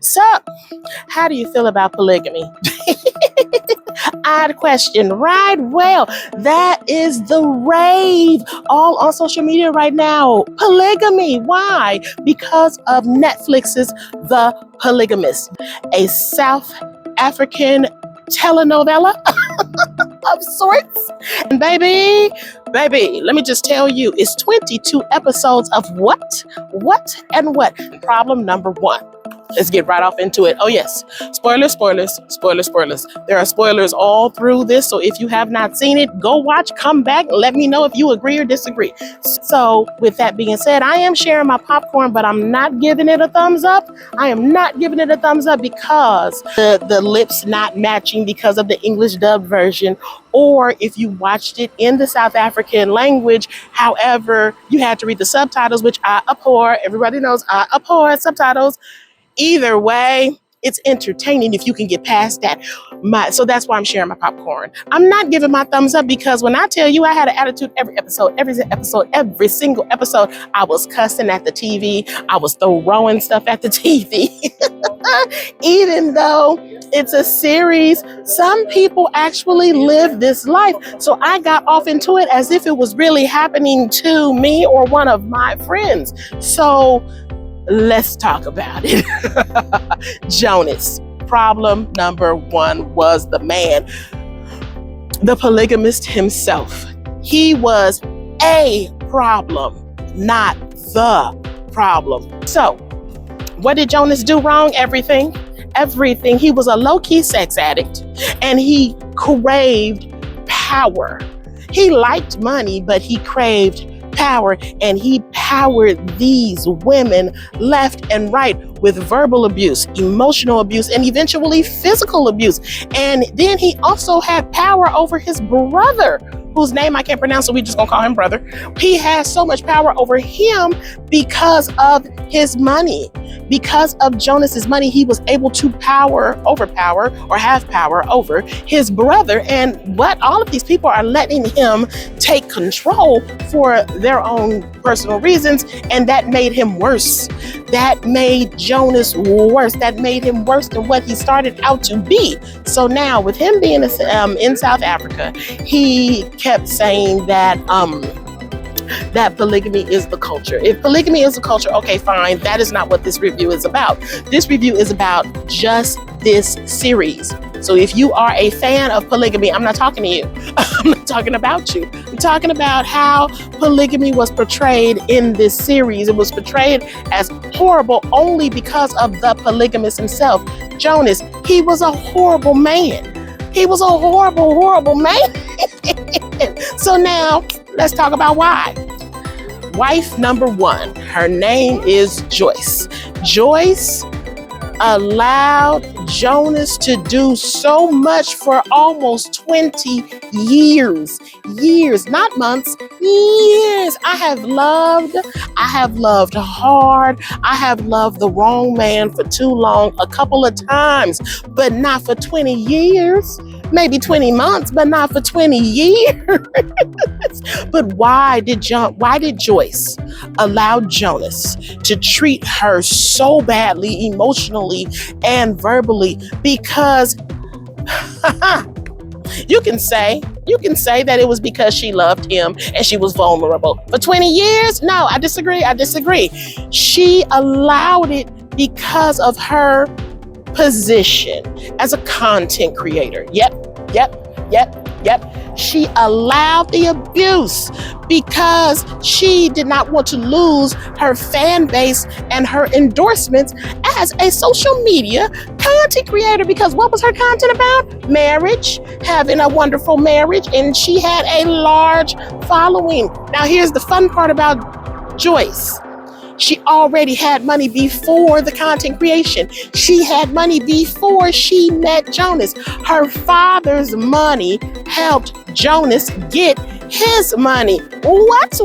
So, how do you feel about polygamy? Odd question, right? Well, that is the rave all on social media right now. Polygamy. Why? Because of Netflix's The Polygamist, a South African telenovela of sorts. And baby, let me just tell you, it's 22 episodes of what? Problem number one. Let's get right off into it. Oh yes, spoilers. There are spoilers all through this, so if you have not seen it, go watch, come back, and let me know if you agree or disagree. So with that being said, I am sharing my popcorn, but I'm not giving it a thumbs up. I am not giving it a thumbs up because the lips not matching because of the English dub version, or if you watched it in the South African language, however, you had to read the subtitles, which I abhor. Everybody knows I abhor subtitles. Either way, it's entertaining if you can get past that. So that's why I'm sharing my popcorn. I'm not giving my thumbs up because when I tell you I had an attitude every single episode, I was cussing at the TV. I was throwing stuff at the TV. Even though it's a series, some people actually live this life. So I got off into it as if it was really happening to me or one of my friends. So let's talk about it. Jonas. Problem number one was the man, the polygamist himself. He was a problem, not the problem. So, what did Jonas do wrong? Everything. He was a low-key sex addict, and he craved power. He liked money, but he craved power, and he powered these women left and right with verbal abuse, emotional abuse, and eventually physical abuse. And then he also had power over his brother, whose name I can't pronounce, so we just gonna call him brother. He has so much power over him because of his money. Because of Jonas's money, he was able to overpower or have power over his brother. And what all of these people are letting him take control for their own personal reasons, and that made him worse. That made Jonas worse. That made him worse than what he started out to be. So now, with him being in South Africa, he kept saying that that polygamy is the culture. If polygamy is the culture, okay, fine. That is not what this review is about. This review is about just this series. So if you are a fan of polygamy, I'm not talking to you. I'm not talking about you. I'm talking about how polygamy was portrayed in this series. It was portrayed as horrible only because of the polygamist himself. Jonas, he was a horrible man. He was a horrible man. So now, let's talk about why. Wife number one, her name is Joyce. Joyce allowed Jonas to do so much for almost 20 years. Years, not months, years. I have loved hard. I have loved the wrong man for too long, a couple of times, but not for 20 years. Maybe 20 months, but not for 20 years. But why did Joyce allow Jonas to treat her so badly, emotionally and verbally? Because you can say that it was because she loved him and she was vulnerable. For 20 years? No, I disagree. She allowed it because of her position as a content creator. Yep. She allowed the abuse because she did not want to lose her fan base and her endorsements as a social media content creator. Because what was her content about? Marriage, having a wonderful marriage, and she had a large following. Now here's the fun part about Joyce. She already had money before the content creation. She had money before she met Jonas. Her father's money helped Jonas get his money. What? So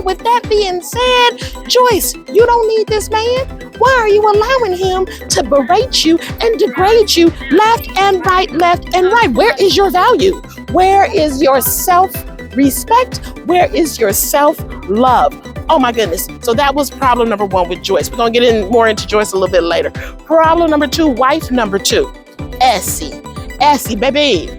with that being said, Joyce, you don't need this man. Why are you allowing him to berate you and degrade you left and right? Where is your value? Where is your self-respect? Where is your self-love? Oh my goodness. So that was problem number one with Joyce. We're going to get more into Joyce a little bit later. Problem number two, wife number two, Essie. Essie, baby.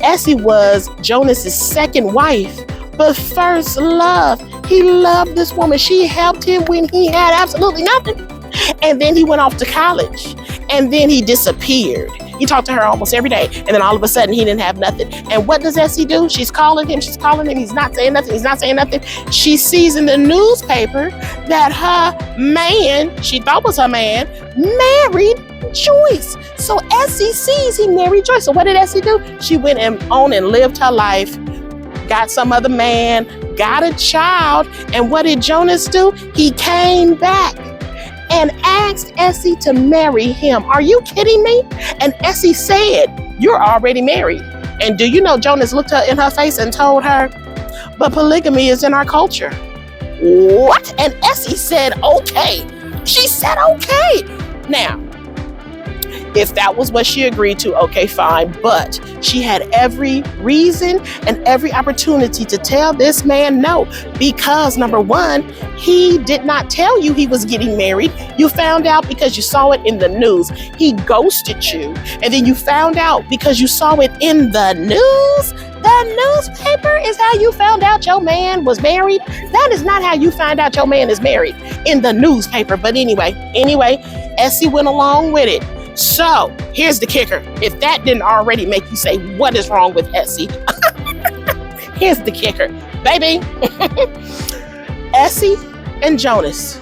Essie was Jonas's second wife, but first love. He loved this woman. She helped him when he had absolutely nothing. And then he went off to college. And then he disappeared. He talked to her almost every day. And then all of a sudden he didn't have nothing. And what does Essie do? She's calling him. He's not saying nothing. She sees in the newspaper that her man, she thought was her man, married Joyce. So Essie sees he married Joyce. So what did Essie do? She went on and lived her life, got some other man, got a child. And what did Jonas do? He came back and asked Essie to marry him. Are you kidding me? And Essie said, you're already married. And do you know Jonas looked her in her face and told her, but polygamy is in our culture. What? And Essie said, okay. She said, okay. Now, if that was what she agreed to, okay, fine. But she had every reason and every opportunity to tell this man no. Because number one, he did not tell you he was getting married. You found out because you saw it in the news. He ghosted you. And then you found out because you saw it in the news. The newspaper is how you found out your man was married. That is not how you find out your man is married, in the newspaper. But anyway, Essie went along with it. So here's the kicker. If that didn't already make you say, what is wrong with Essie? Here's the kicker. Baby, Essie and Jonas.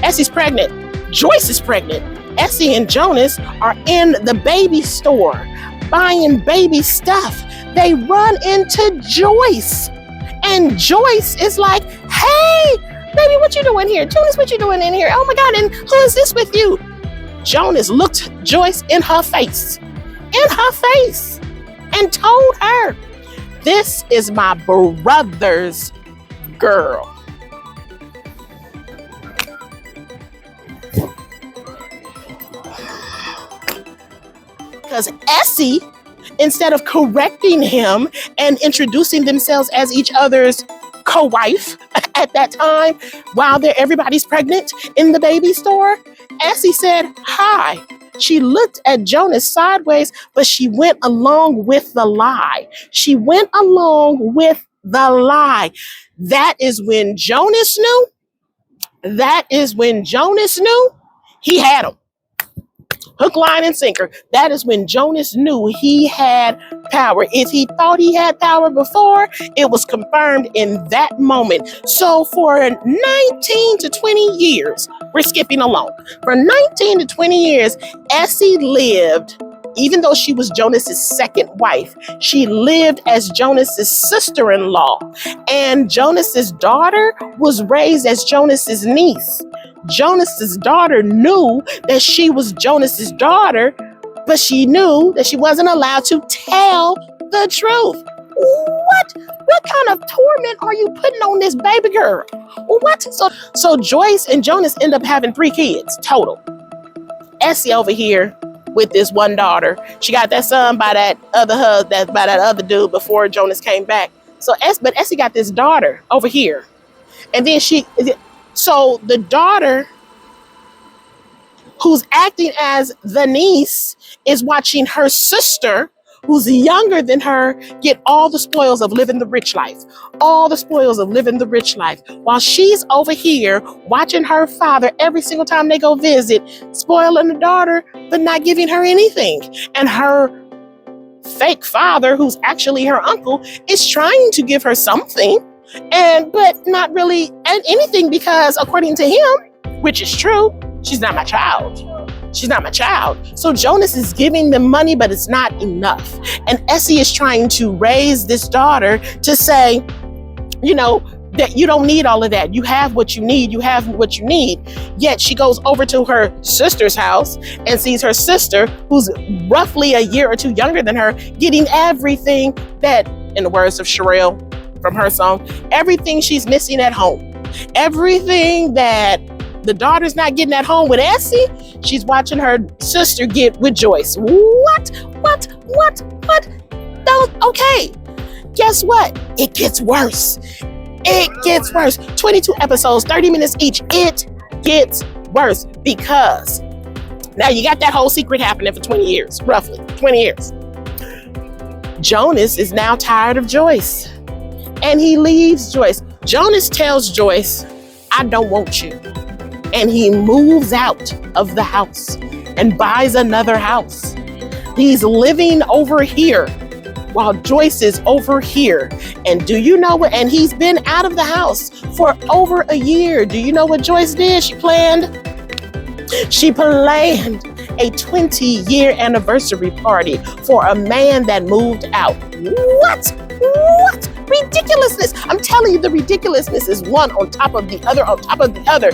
Essie's pregnant. Joyce is pregnant. Essie and Jonas are in the baby store buying baby stuff. They run into Joyce. And Joyce is like, hey, baby, what you doing here? Jonas, what you doing in here? Oh my God, and who is this with you? Jonas looked Joyce in her face, and told her, this is my brother's girl. Because Essie, instead of correcting him and introducing themselves as each other's co-wife at that time, while everybody's pregnant in the baby store, Essie said, hi. She looked at Jonas sideways, but she went along with the lie. That is when Jonas knew he had him. Hook, line, and sinker. That is when Jonas knew he had power. If he thought he had power before, it was confirmed in that moment. So for 19 to 20 years, we're skipping along. For 19 to 20 years, Essie lived, even though she was Jonas's second wife, she lived as Jonas's sister-in-law. And Jonas's daughter was raised as Jonas's niece. Jonas's daughter knew that she was Jonas's daughter, but she knew that she wasn't allowed to tell the truth. What kind of torment are you putting on this baby girl? What? So Joyce and Jonas end up having 3 kids total. Essie over here with this one daughter. She got that son by that other dude before Jonas came back. But Essie got this daughter over here. And then so the daughter, who's acting as the niece, is watching her sister, who's younger than her, get all the spoils of living the rich life. While she's over here watching her father every single time they go visit, spoiling the daughter, but not giving her anything. And her fake father, who's actually her uncle, is trying to give her something, but not really anything, because according to him, which is true, she's not my child. So Jonas is giving them money, but it's not enough. And Essie is trying to raise this daughter to say, that you don't need all of that. You have what you need. Yet she goes over to her sister's house and sees her sister, who's roughly a year or 2 younger than her, getting everything that, in the words of Sherelle from her song, everything she's missing at home. Everything that the daughter's not getting at home with Essie, she's watching her sister get with Joyce. What? Okay. guess what? It gets worse. It gets worse. 22 episodes, 30 minutes each. It gets worse because now you got that whole secret happening for 20 years, roughly 20 years. Jonas is now tired of Joyce and he leaves Joyce. Jonas tells Joyce, I don't want you. And he moves out of the house and buys another house. He's living over here while Joyce is over here. And do you know what? And he's been out of the house for over a year. Do you know what Joyce did? She planned a 20-year anniversary party for a man that moved out. What? Ridiculousness. I'm telling you, the ridiculousness is one on top of the other, on top of the other.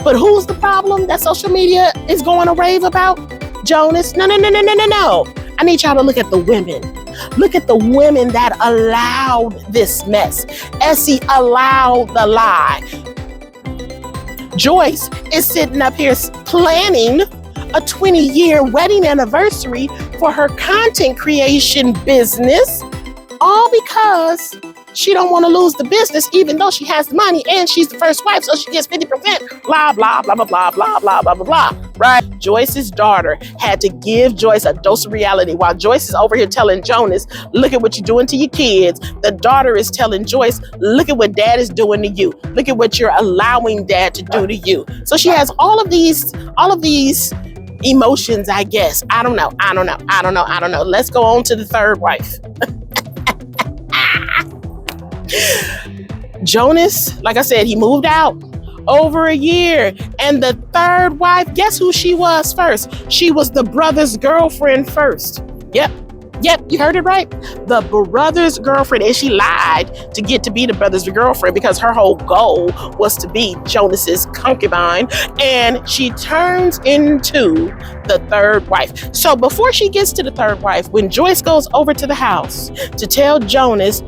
But who's the problem that social media is going to rave about? Jonas? No. I need y'all to look at the women. Look at the women that allowed this mess. Essie allowed the lie. Joyce is sitting up here planning a 20-year wedding anniversary for her content creation business, all because she don't want to lose the business, even though she has the money and she's the first wife, so she gets 50%. Blah, blah, blah, blah, blah, blah, blah, blah, blah, blah. Right? Joyce's daughter had to give Joyce a dose of reality. While Joyce is over here telling Jonas, look at what you're doing to your kids, the daughter is telling Joyce, look at what dad is doing to you. Look at what you're allowing dad to do to you. So she has all of these emotions, I guess. I don't know. Let's go on to the third wife. Jonas, like I said, he moved out over a year. And the third wife, guess who she was first? She was the brother's girlfriend first. Yep, you heard it right. The brother's girlfriend. And she lied to get to be the brother's girlfriend because her whole goal was to be Jonas's concubine. And she turns into the third wife. So before she gets to the third wife, when Joyce goes over to the house to tell Jonas,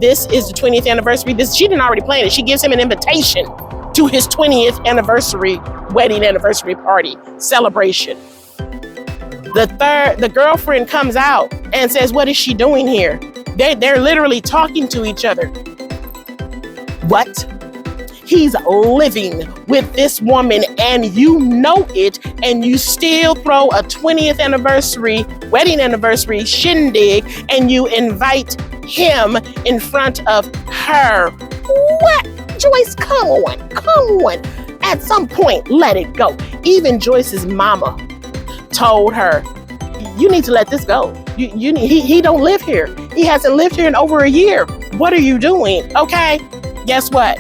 this is the 20th anniversary. She didn't already plan it. She gives him an invitation to his 20th anniversary, wedding anniversary party celebration. The girlfriend comes out and says, what is she doing here? They're literally talking to each other. What? He's living with this woman and you know it, and you still throw a 20th anniversary, wedding anniversary shindig, and you invite him in front of her. What? Joyce, come on. At some point, let it go. Even Joyce's mama told her, you need to let this go. He don't live here. He hasn't lived here in over a year. What are you doing? Okay, guess what?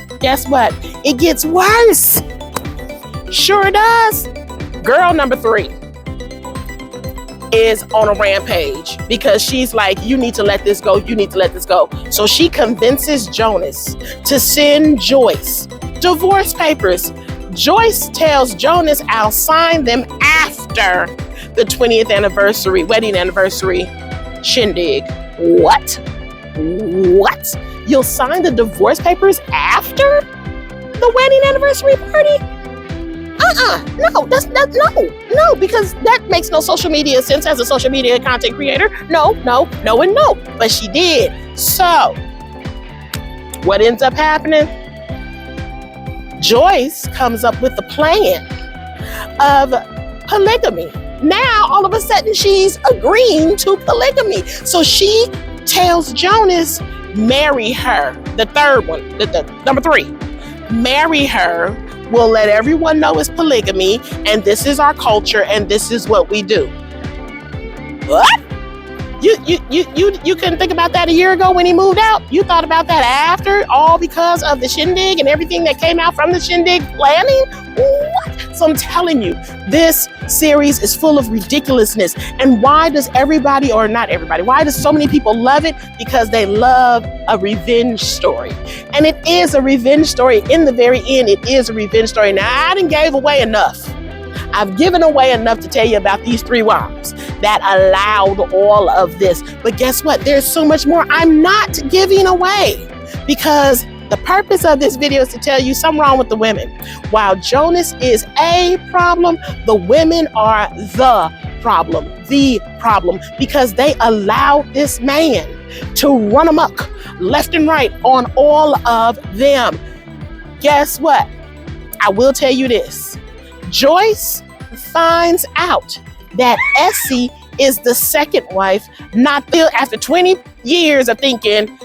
It gets worse. Sure does. Girl number 3 is on a rampage because she's like, you need to let this go. So she convinces Jonas to send Joyce divorce papers. Joyce tells Jonas, I'll sign them after the 20th anniversary, wedding anniversary shindig. What? You'll sign the divorce papers after the wedding anniversary party? No, because that makes no social media sense as a social media content creator. No. But she did. So, what ends up happening? Joyce comes up with the plan of polygamy. Now, all of a sudden, she's agreeing to polygamy. So she tells Jonas, marry her. The third one, the number 3. Marry her. We'll let everyone know it's polygamy, and this is our culture, and this is what we do. What? You couldn't think about that a year ago when he moved out? You thought about that after, all because of the shindig and everything that came out from the shindig planning? What? So I'm telling you, this series is full of ridiculousness. And why does everybody, or not everybody, why does so many people love it? Because they love a revenge story. And it is a revenge story. In the very end, it is a revenge story. Now, I done gave away enough. I've given away enough to tell you about these 3 wives that allowed all of this. But guess what? There's so much more I'm not giving away, because the purpose of this video is to tell you something wrong with the women. While Jonas is a problem, the women are the problem, because they allowed this man to run amok left and right on all of them. Guess what? I will tell you this. Joyce finds out that Essie is the second wife, not after 20 years of thinking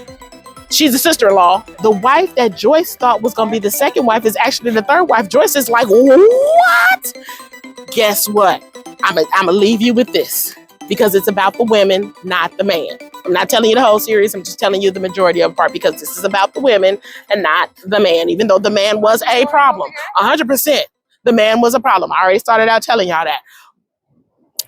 she's a sister-in-law. The wife that Joyce thought was going to be the second wife is actually the third wife. Joyce is like, what? Guess what? I'm going to leave you with this, because it's about the women, not the man. I'm not telling you the whole series. I'm just telling you the majority of the part, because this is about the women and not the man, even though the man was a problem. 100%. The man was a problem. I already started out telling y'all that.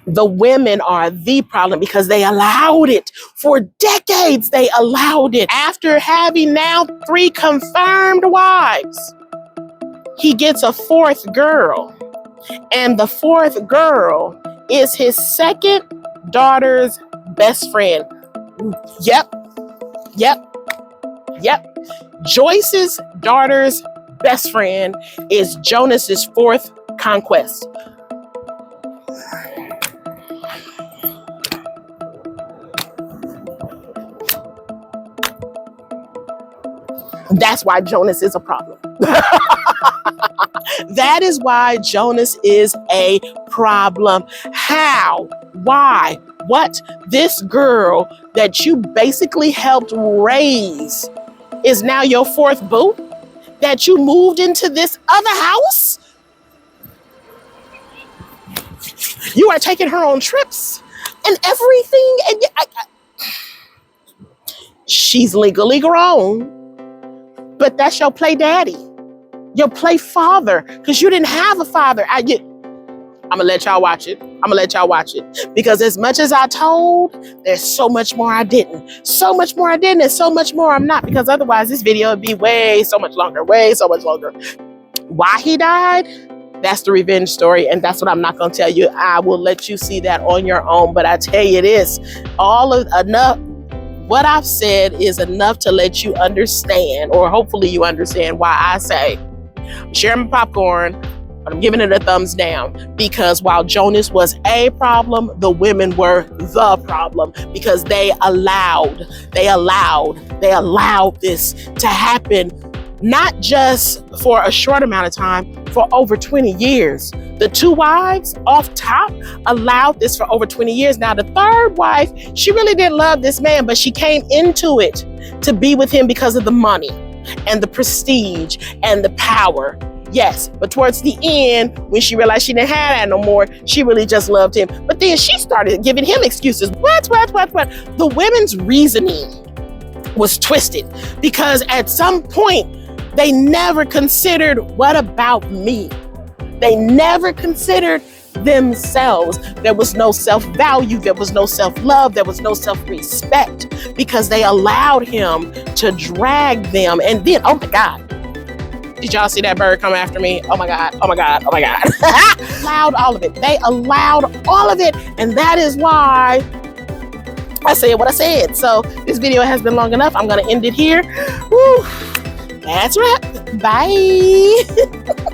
The women are the problem because they allowed it. For decades, they allowed it. After having now 3 confirmed wives, he gets a 4th girl. And the 4th girl is his second daughter's best friend. Yep. Joyce's daughter's best friend is Jonas's 4th conquest. That's why Jonas is a problem. That is why Jonas is a problem. How? Why? What? This girl that you basically helped raise is now your 4th boo? That you moved into this other house? You are taking her on trips and everything. And she's legally grown, but that's your play daddy, your play father, because you didn't have a father. I'm going to let y'all watch it. Because as much as I told, there's so much more I didn't. And so much more I'm not, because otherwise this video would be way so much longer. Why he died? That's the revenge story, and that's what I'm not going to tell you. I will let you see that on your own, but I tell you this, enough. What I've said is enough to let you understand, or hopefully you understand, why I say share my popcorn, but I'm giving it a thumbs down, because while Jonas was a problem, the women were the problem, because they allowed this to happen, not just for a short amount of time, for over 20 years. The 2 wives off top allowed this for over 20 years. Now, the 3rd wife, she really didn't love this man, but she came into it to be with him because of the money and the prestige and the power. Yes, but towards the end, when she realized she didn't have that no more, she really just loved him. But then she started giving him excuses. What? The women's reasoning was twisted, because at some point, they never considered, what about me? They never considered themselves. There was no self-value. There was no self-love. There was no self-respect, because they allowed him to drag them. And then, oh my God, did y'all see that bird come after me? Oh my God. Allowed all of it. They allowed all of it. And that is why I said what I said. So this video has been long enough. I'm going to end it here. Woo. That's a wrap. Bye.